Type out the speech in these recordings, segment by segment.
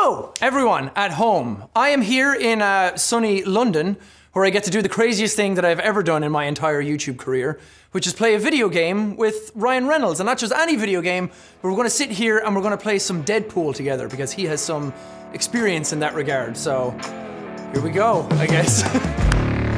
Hello, everyone at home. I am here in sunny London, where I get to do the craziest thing that I've ever done in my entire YouTube career, which is play a video game with Ryan Reynolds. And not just any video game, but we're gonna sit here and we're gonna play some Deadpool together because he has some experience in that regard. So, here we go, I guess.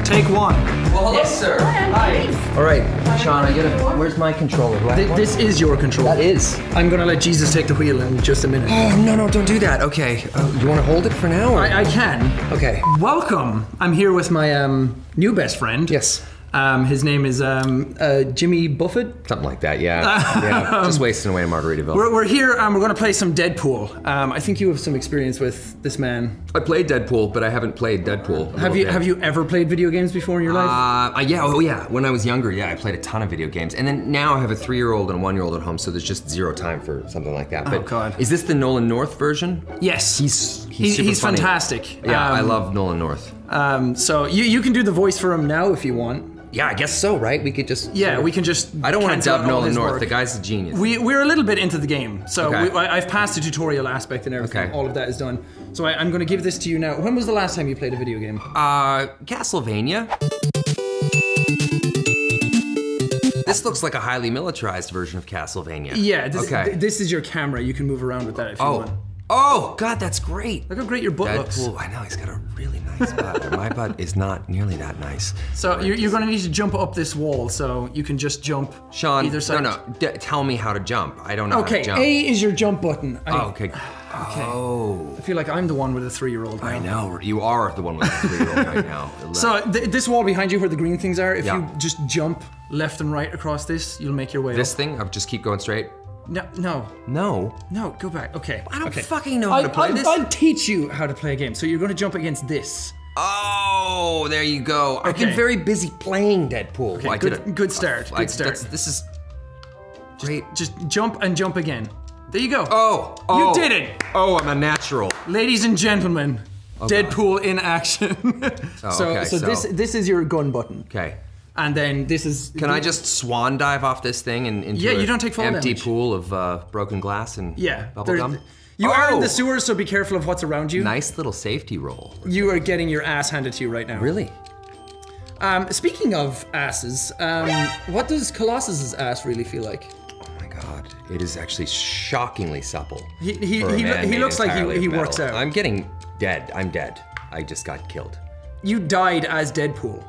Take one. Well, hello, sir. Hi. All right, Sean, where's my controller? This is your controller. That is. I'm gonna let Jesus take the wheel in just a minute. Oh, no, don't do that. Okay, you wanna hold it for now? Or? I can. Okay. Welcome. I'm here with my new best friend. Yes. His name is Jimmy Buffett. Something like that, yeah. Yeah, just wasting away in Margaritaville. We're here and we're gonna play some Deadpool. I think you have some experience with this man. I played Deadpool, but I haven't played Deadpool. Have you ever played video games before in your life? Yeah. When I was younger, yeah, I played a ton of video games. And then now I have a 3-year-old and a 1-year-old at home, so there's just zero time for something like that. But God. Is this the Nolan North version? Yes. He's super funny. Fantastic. Yeah, I love Nolan North. So you can do the voice for him now if you want. Yeah, I guess so, right? We could just... Yeah, we can just... I don't want to dub Nolan North. The guy's a genius. We're a little bit into the game. So okay. I've passed the tutorial aspect and everything. Okay. All of that is done. So I'm going to give this to you now. When was the last time you played a video game? Castlevania. This looks like a highly militarized version of Castlevania. Yeah, this is your camera. You can move around with that if you want. Oh, God, that's great. Look how great your butt looks. I know, he's got a really nice butt, but my butt is not nearly that nice. So you're gonna need to jump up this wall, so you can just jump Sean, either side. No, tell me how to jump. I don't know how to jump. Okay, A is your jump button. Okay. Oh. I feel like I'm the one with a 3-year-old now. I know, you are the one with a 3-year-old right now. So this wall behind you where the green things are, if you just jump left and right across this, you'll make your way This up. thing? I'll just keep going straight? No, go back. Okay. I don't fucking know how to play this. I'll teach you how to play a game. So you're going to jump against this. Oh, there you go. Okay. I've been very busy playing Deadpool. Okay, good start. Good start. This is great. Just jump and jump again. There you go. Oh. You did it. Oh, I'm a natural. Ladies and gentlemen, Deadpool in action. So this is your gun button. Okay. And then this is... Can I just swan dive off this thing and into you don't take fall empty damage. Pool of broken glass and bubble gum? You are in the sewers, so be careful of what's around you. Nice little safety roll. You are getting your ass handed to you right now. Really? Speaking of asses, what does Colossus's ass really feel like? Oh my God, it is actually shockingly supple. He looks like he works out. I'm getting dead. I'm dead. I just got killed. You died as Deadpool.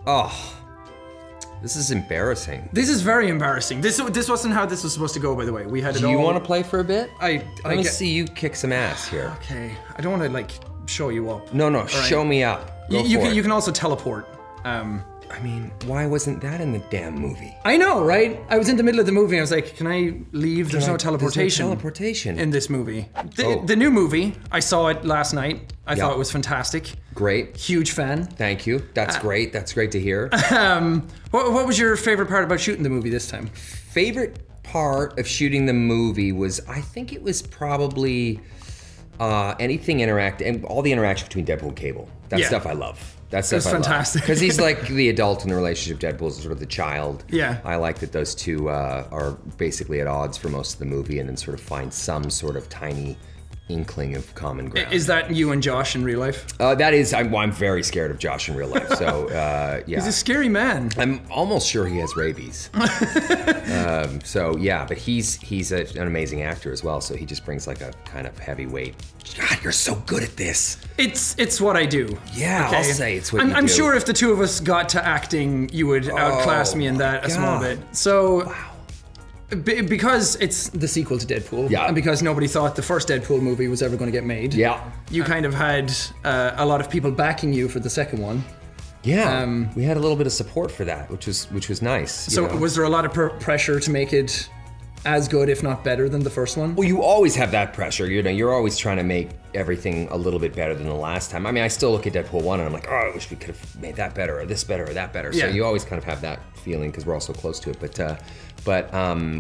Oh. This is embarrassing. This is very embarrassing. This wasn't how this was supposed to go, by the way. We had it all. Do you want to play for a bit? I want to see you kick some ass here. Okay. I don't want to like show you up. No, show me up. You can also teleport. I mean, why wasn't that in the damn movie? I know, right? I was in the middle of the movie and I was like, can I leave? There's no teleportation. There's no teleportation in this movie. The new movie, I saw it last night. I thought it was fantastic. Great. Huge fan. Thank you. That's great. That's great to hear. What was your favorite part about shooting the movie this time? Favorite part of shooting the movie was, I think it was probably anything and all the interaction between Deadpool and Cable. That stuff I love. That stuff I love. Fantastic. Because he's like the adult in the relationship. Deadpool is sort of the child. Yeah. I like that those two are basically at odds for most of the movie and then sort of find some sort of tiny inkling of common ground. Is that you and Josh in real life? That is, I'm very scared of Josh in real life, so yeah. He's a scary man. I'm almost sure he has rabies. So yeah, but he's an amazing actor as well, so he just brings like a kind of heavyweight, God, you're so good at this. It's what I do. Yeah, okay? I'll say it's what you do. I'm sure if the two of us got to acting, you would outclass me in that a small bit. So. Wow. Because it's the sequel to Deadpool, and because nobody thought the first Deadpool movie was ever going to get made, you kind of had a lot of people backing you for the second one. Yeah, we had a little bit of support for that, which was nice. So was there a lot of pressure to make it as good, if not better, than the first one? Well, you always have that pressure. You're always trying to make everything a little bit better than the last time. I mean, I still look at Deadpool 1 and I'm like, oh, I wish we could have made that better, or this better, or that better. So you always kind of have that feeling because we're all so close to it. But But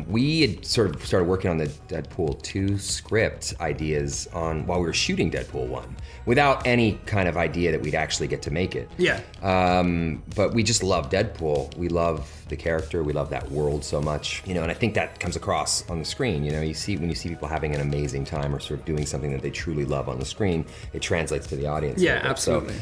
we had sort of started working on the Deadpool 2 script ideas while we were shooting Deadpool 1, without any kind of idea that we'd actually get to make it. Yeah. But we just love Deadpool. We love the character. We love that world so much, you know. And I think that comes across on the screen. You know, when you see people having an amazing time or sort of doing something that they truly love on the screen, it translates to the audience. Yeah, absolutely.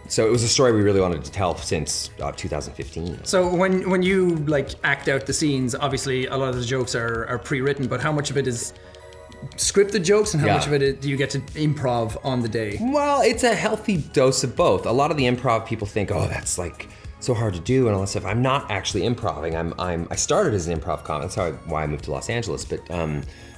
So it was a story we really wanted to tell since 2015. So when you like act out the scenes, obviously a lot of the jokes are pre-written, but how much of it is scripted jokes and how much of it do you get to improv on the day? Well, it's a healthy dose of both. A lot of the improv people think, oh, that's like so hard to do and all that stuff. I'm not actually improving. I started as an improv comic. That's why I moved to Los Angeles.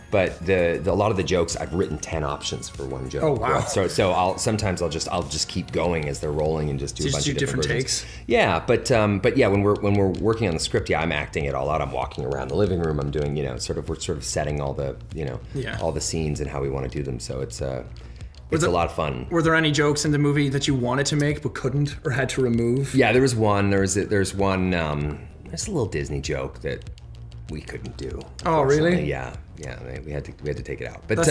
But a lot of the jokes, I've written 10 options for one joke. Oh wow! So sometimes I'll just keep going as they're rolling and just do a bunch of different takes. Yeah, but yeah, when we're working on the script, yeah, I'm acting it all out. I'm walking around the living room. I'm doing, you know, we're sort of setting all the, you know, all the scenes and how we want to do them. So it's a lot of fun. Were there any jokes in the movie that you wanted to make but couldn't or had to remove? Yeah, there was one. There's one. There's a little Disney joke that we couldn't do. Oh, really? Yeah, we had to take it out. But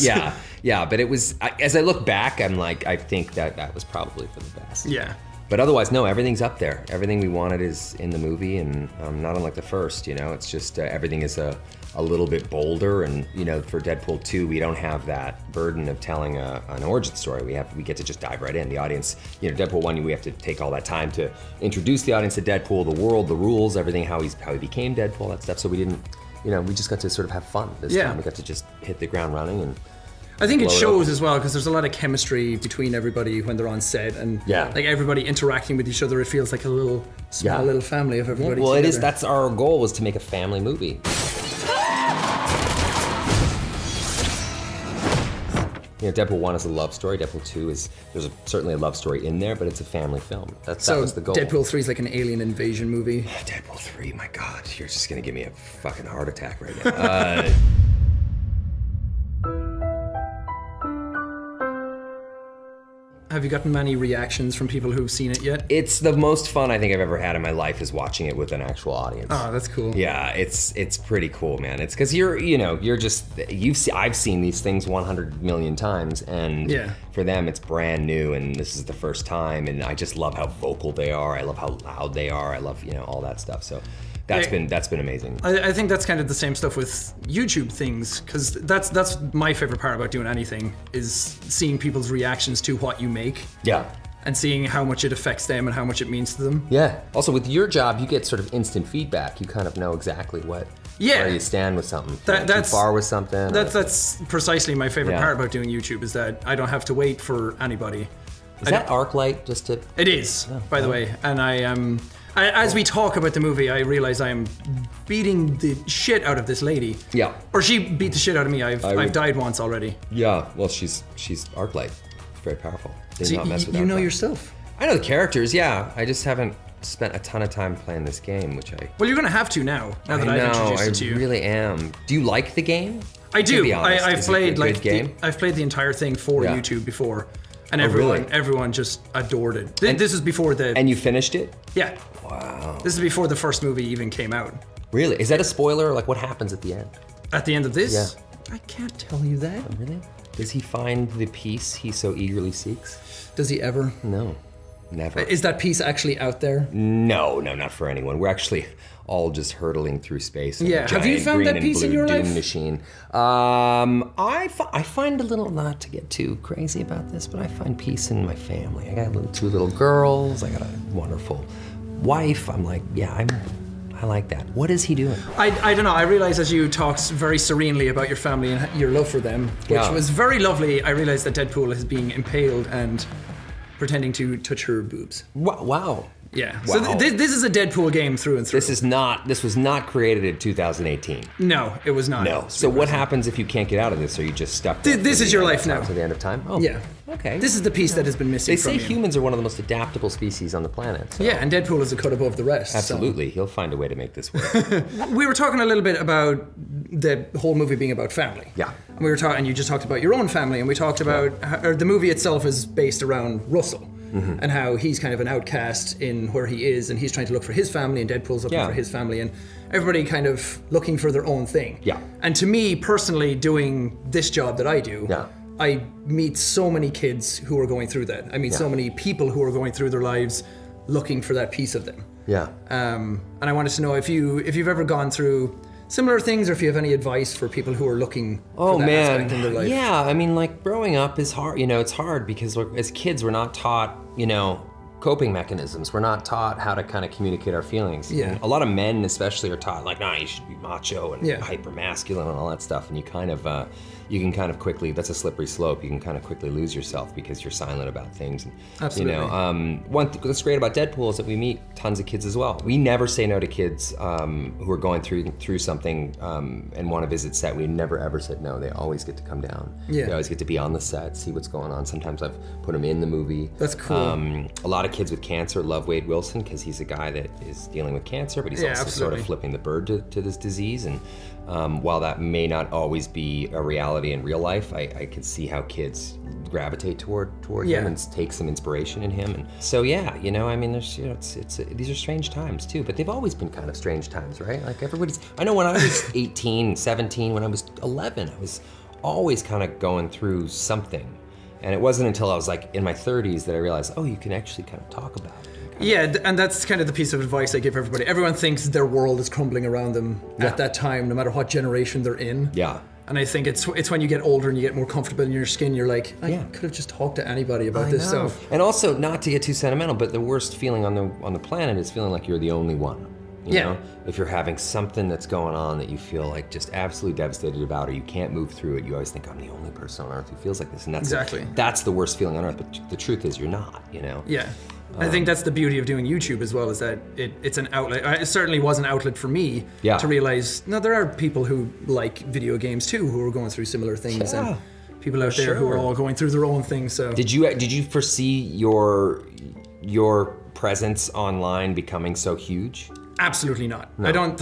yeah. But it was. As I look back, I'm like, I think that was probably for the best. Yeah. But otherwise, no, everything's up there. Everything we wanted is in the movie, and not unlike the first. You know, it's just everything is a little bit bolder, and you know, for Deadpool 2, we don't have that burden of telling an origin story. We get to just dive right in. The audience, you know, Deadpool 1, we have to take all that time to introduce the audience to Deadpool, the world, the rules, everything, how he became Deadpool, that stuff. So we didn't, you know, we just got to sort of have fun this time. We got to just hit the ground running and. I think it shows as well because there's a lot of chemistry between everybody when they're on set, and like everybody interacting with each other. It feels like a little small little family of everybody. Well, together. it is. That's our goal, was to make a family movie. You know, Deadpool 1 is a love story. Deadpool 2 there's certainly a love story in there, but it's a family film. That was the goal. Deadpool 3 is like an alien invasion movie. Deadpool 3, my God, you're just gonna give me a fucking heart attack right now. Have you gotten many reactions from people who've seen it yet? It's the most fun I think I've ever had in my life, is watching it with an actual audience. Oh, that's cool. Yeah, it's pretty cool, man. It's because I've seen these things 100 million times, and for them it's brand new, and this is the first time, and I just love how vocal they are. I love how loud they are. I love, you know, all that stuff. So. That's been amazing. I think that's kind of the same stuff with YouTube things, because that's my favorite part about doing anything, is seeing people's reactions to what you make. Yeah. And seeing how much it affects them and how much it means to them. Yeah. Also, with your job, you get sort of instant feedback. You kind of know exactly where you stand with something. That's too far with something. That's precisely my favorite part about doing YouTube, is that I don't have to wait for anybody. Is that ArcLight just to? It is, by the way, and as we talk about the movie, I realize I am beating the shit out of this lady. Yeah. Or she beat the shit out of me. I've died once already. Yeah. Well, she's ArcLight. Very powerful. So not mess with you know yourself. I know the characters. Yeah. I just haven't spent a ton of time playing this game, which I. Well, you're gonna have to now. Now that I've introduced it to you. I really am. Do you like the game? I do. I've played I've played the entire thing for YouTube before. And everyone just adored it. This is before the... And you finished it? Yeah. Wow. This is before the first movie even came out. Really? Is that a spoiler? Like, what happens at the end? At the end of this? Yeah. I can't tell you that. Oh, really? Does he find the peace he so eagerly seeks? Does he ever? No. Never. Is that peace actually out there? No, not for anyone. We're actually all just hurtling through space. Yeah. Have you found that peace in your life? Doom machine. I find a little, not to get too crazy about this, but I find peace in my family. I got two little girls. I got a wonderful wife. I'm like, I like that. What is he doing? I don't know. I realized as you talked very serenely about your family and your love for them, which was very lovely. I realized that Deadpool is being impaled and pretending to touch her boobs. Wow. Yeah. Wow. So this is a Deadpool game through and through. This was not created in 2018. No, it was not. No. So what happens if you can't get out of this? Are you just stuck? This is your life now. To the end of time? Oh. Yeah. Okay. This is the piece that has been missing from you. They say humans are one of the most adaptable species on the planet. So. Yeah, and Deadpool is a cut above the rest. Absolutely. He'll find a way to make this work. We were talking a little bit about the whole movie being about family. Yeah. And we were talking, and you just talked about your own family, and we talked about how, the movie itself is based around Russell. and how he's kind of an outcast in where he is, and he's trying to look for his family, and Deadpool's looking for his family, and everybody kind of looking for their own thing. Yeah. And to me, personally, doing this job that I do, I meet so many kids who are going through that. I meet so many people who are going through their lives looking for that piece of them. Yeah. And I wanted to know if you've ever gone through similar things, or if you have any advice for people who are looking for that aspect in their life. Yeah, I mean, like, growing up is hard. You know, it's hard because as kids, we're not taught, you know, coping mechanisms. We're not taught how to kind of communicate our feelings. Yeah. And a lot of men especially are taught, like, nah, you should be macho and hyper masculine and all that stuff, and you kind of, you can kind of quickly, that's a slippery slope, you can kind of quickly lose yourself because you're silent about things. And, absolutely. You know, one thing that's great about Deadpool is that we meet tons of kids as well. We never say no to kids who are going through something and want to visit set. We never ever said no. They always get to come down. Yeah. They always get to be on the set, see what's going on. Sometimes I've put them in the movie. That's cool. A lot of kids with cancer love Wade Wilson because he's a guy that is dealing with cancer, but he's also sort of flipping the bird to this disease. And while that may not always be a reality in real life, I can see how kids gravitate toward him and take some inspiration in him. And so yeah, you know, I mean, there's, you know, these are strange times too, but they've always been kind of strange times, right? Like I know when I was 18, 17, when I was 11, I was always kind of going through something. And it wasn't until I was like in my 30s that I realized, oh, you can actually kind of talk about it. Yeah, and that's kind of the piece of advice I give everybody. Everyone thinks their world is crumbling around them at that time, no matter what generation they're in. Yeah. And I think it's when you get older and you get more comfortable in your skin, you're like, I could have just talked to anybody about this stuff. And also, not to get too sentimental, but the worst feeling on the planet is feeling like you're the only one. You know? If you're having something that's going on that you feel like just absolutely devastated about, or you can't move through it, you always think, I'm the only person on earth who feels like this. And that's the worst feeling on earth, but the truth is you're not, you know? Yeah. I think that's the beauty of doing YouTube as well, is that it's an outlet. It certainly was an outlet for me to realize, no, there are people who like video games too, who are going through similar things, and people out there who are all going through their own things. So did you foresee your presence online becoming so huge? Absolutely not. No.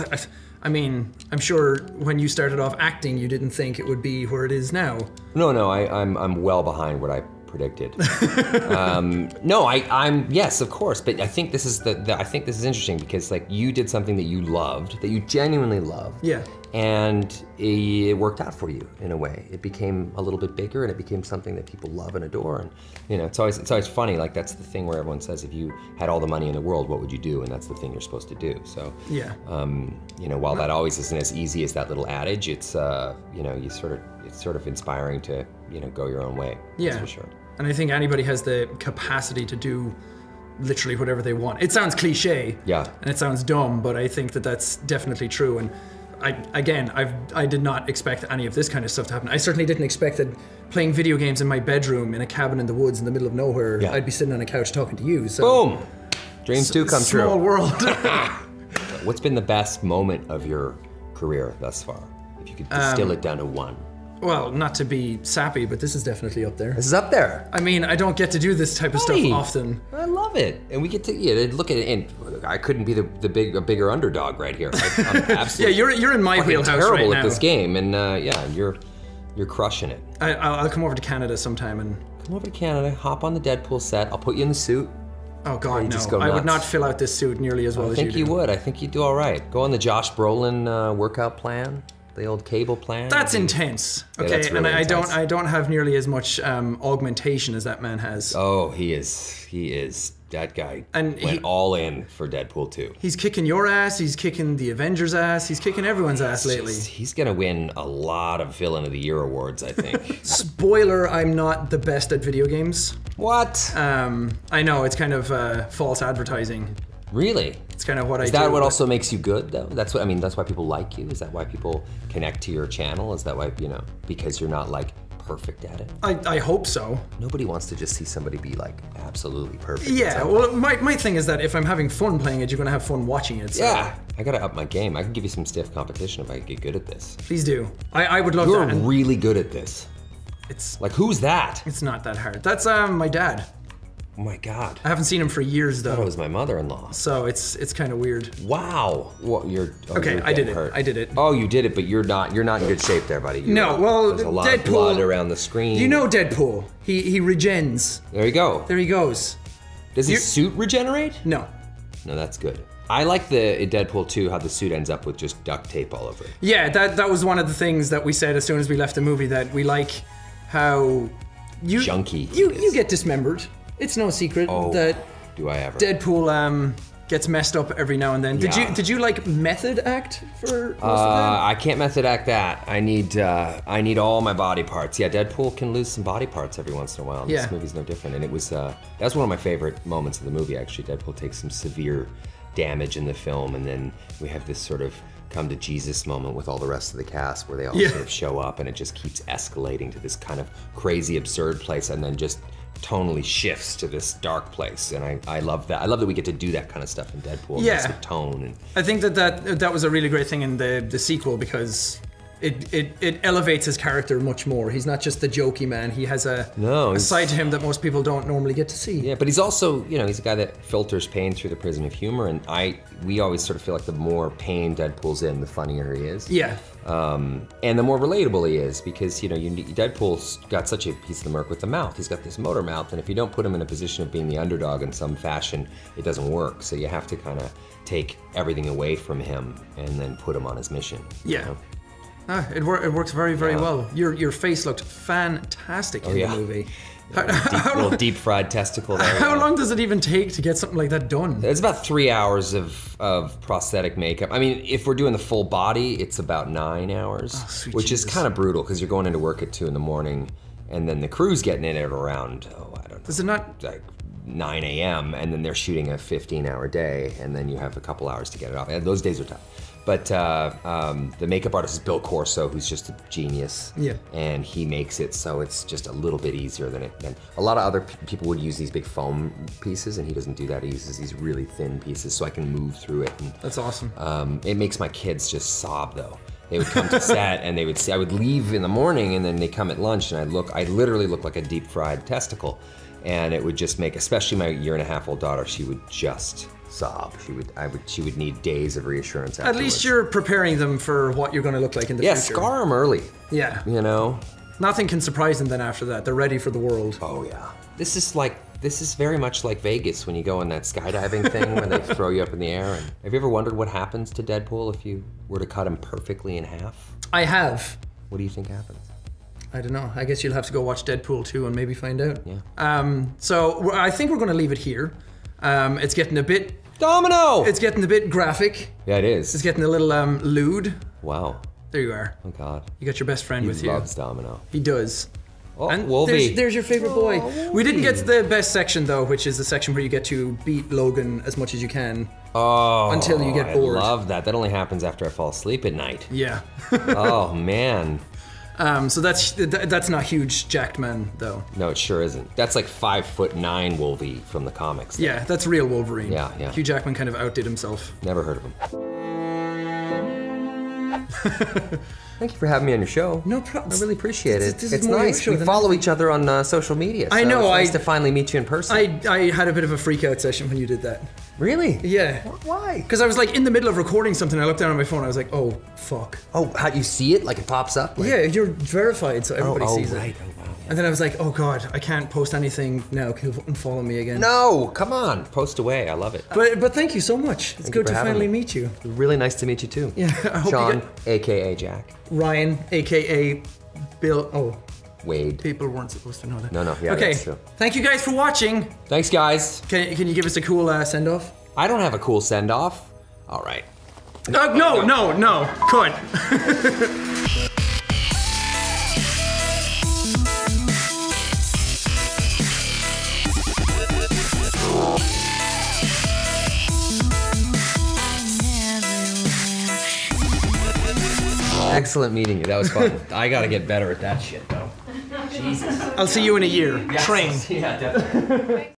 I mean, I'm sure when you started off acting, you didn't think it would be where it is now. No, I'm well behind what I predicted. Yes, of course, but I think this is I think this is interesting because, like, you did something that you loved, that you genuinely loved. Yeah. And it worked out for you in a way. It became a little bit bigger, and it became something that people love and adore. And you know, it's always funny. Like, that's the thing where everyone says, if you had all the money in the world, what would you do? And that's the thing you're supposed to do. So yeah. You know, while that always isn't as easy as that little adage, it's you know, it's sort of inspiring to, you know, go your own way. Yeah. That's for sure. And I think anybody has the capacity to do literally whatever they want. It sounds cliche. Yeah. And it sounds dumb, but I think that that's definitely true. And I did not expect any of this kind of stuff to happen. I certainly didn't expect that playing video games in my bedroom in a cabin in the woods in the middle of nowhere, I'd be sitting on a couch talking to you. So boom! Dreams do come true. Small world. What's been the best moment of your career thus far? If you could distill it down to one. Well, not to be sappy, but this is definitely up there. This is up there. I mean, I don't get to do this type of stuff often. I love it, and we get to look at it. And I couldn't be a bigger underdog right here. I'm absolutely you're in my wheelhouse right now. Terrible at this game, and you're crushing it. I'll come over to Canada sometime and come over to Canada. Hop on the Deadpool set. I'll put you in the suit. Oh God, no! I would not fill out this suit nearly as well as you do. I think you would. I think you'd do all right. Go on the Josh Brolin workout plan. The old cable plan. That's intense. Okay, that's really intense. I don't have nearly as much augmentation as that man has. Oh, he is. That guy went all in for Deadpool 2. He's kicking your ass, he's kicking the Avengers' ass, he's kicking everyone's ass lately. He's gonna win a lot of Villain of the Year awards, I think. Spoiler, I'm not the best at video games. What? I know, it's kind of false advertising. Really? It's kind of what I do. Is that what also makes you good, though? That's what I mean. That's why people like you. Is that why people connect to your channel? Is that why, you know, because you're not like perfect at it? I hope so. Nobody wants to just see somebody be like absolutely perfect. Yeah. Well, my thing is that if I'm having fun playing it, you're gonna have fun watching it. So. Yeah. I gotta up my game. I can give you some stiff competition if I get good at this. Please do. I would love that. You're really good at this. It's like, who's that? It's not that hard. That's my dad. Oh my God. I haven't seen him for years though. I thought it was my mother-in-law. So it's kind of weird. Wow. Well, okay, I did it. I did it. Oh, you did it, but you're not in good shape there, buddy. There's a lot of blood around the screen. You know Deadpool. He regens. There you go. There he goes. Does his suit regenerate? No. No, that's good. I like in Deadpool 2 how the suit ends up with just duct tape all over it. Yeah, that was one of the things that we said as soon as we left the movie, that we like how junky you get dismembered. It's no secret that do I ever. Deadpool gets messed up every now and then. Did you like method act for most of that? I can't method act that. I need all my body parts. Yeah, Deadpool can lose some body parts every once in a while. Yeah. This movie's no different, and it was that's one of my favorite moments of the movie. Actually, Deadpool takes some severe damage in the film, and then we have this sort of come to Jesus moment with all the rest of the cast where they all sort of show up, and it just keeps escalating to this kind of crazy, absurd place, and then just tonally shifts to this dark place, and I love that. I love that we get to do that kind of stuff in Deadpool. Yeah, with tone. And I think that was a really great thing in the sequel, because it elevates his character much more. He's not just the jokey man. He has a side to him that most people don't normally get to see. Yeah, but he's also, you know, he's a guy that filters pain through the prism of humor, and we always sort of feel like the more pain Deadpool's in, the funnier he is. Yeah. And the more relatable he is, because, you know, Deadpool's got such a piece of the merc with the mouth. He's got this motor mouth, and if you don't put him in a position of being the underdog in some fashion, it doesn't work. So you have to kind of take everything away from him and then put him on his mission. Yeah. You know? It works very, very well. Your face looked fantastic in the movie. Little deep fried testicle there. How long does it even take to get something like that done? It's about 3 hours of prosthetic makeup. I mean, if we're doing the full body, it's about 9 hours, which is kind of brutal because you're going into work at 2 in the morning, and then the crew's getting in at around, I don't know. Is it not like 9 a.m. and then they're shooting a 15-hour day, and then you have a couple hours to get it off. And those days are tough. But the makeup artist is Bill Corso, who's just a genius. Yeah. And he makes it so it's just a little bit easier than a lot of other people would use these big foam pieces, and he doesn't do that. He uses these really thin pieces so I can move through it. And, that's awesome. It makes my kids just sob though. They would come to set and they would see, I would leave in the morning and then they come at lunch and I literally look like a deep fried testicle. And it would just make, especially my 1.5-year-old daughter, she would just sob. She would need days of reassurance afterwards. At least you're preparing them for what you're going to look like in the future. Yeah, scar them early. Yeah. You know? Nothing can surprise them then after that. They're ready for the world. Oh yeah. This is very much like Vegas when you go on that skydiving thing when they throw you up in the air. And have you ever wondered what happens to Deadpool if you were to cut him perfectly in half? I have. What do you think happens? I don't know. I guess you'll have to go watch Deadpool 2 and maybe find out. Yeah. So I think we're going to leave it here. It's getting a bit... Domino! It's getting a bit graphic. Yeah, it is. It's getting a little lewd. Wow. There you are. Oh God. You got your best friend with you. He loves Domino. He does. Oh, and Wolvie. there's your favorite boy. We didn't get to the best section though, which is the section where you get to beat Logan as much as you can. Oh, until you get bored. I love that. That only happens after I fall asleep at night. Yeah. Oh man. So that's not huge jacked man though. No, it sure isn't. That's like 5'9" Wolvie from the comics. Though. Yeah, that's real Wolverine. Yeah, yeah. Hugh Jackman kind of outdid himself. Never heard of him. Thank you for having me on your show. No problem. I really appreciate it. This it's is more nice. your We follow each other on social media. So I know. It's nice to finally meet you in person. I had a bit of a freak out session when you did that. Really? Yeah. Why? Because I was like in the middle of recording something. I looked down at my phone. I was like, oh fuck. Oh, how you see it? Like it pops up? Like... Yeah, you're verified, so everybody sees right. it. Oh, wow. Yeah. And then I was like, oh god, I can't post anything now. Can you unfollow me again? No, come on, post away. I love it. But thank you so much. It's good to finally meet you. Really nice to meet you too. Yeah. I hope Sean, aka Jack. Ryan, aka Bill. Oh. Wade. People weren't supposed to know that. No, yeah, okay. That's true. Thank you guys for watching. Thanks, guys. Can you give us a cool send-off? I don't have a cool send-off. All right. No. Good. Excellent meeting you. That was fun. I gotta get better at that shit, though. Jesus. I'll see you in a year. Yes. Train. Yeah, definitely.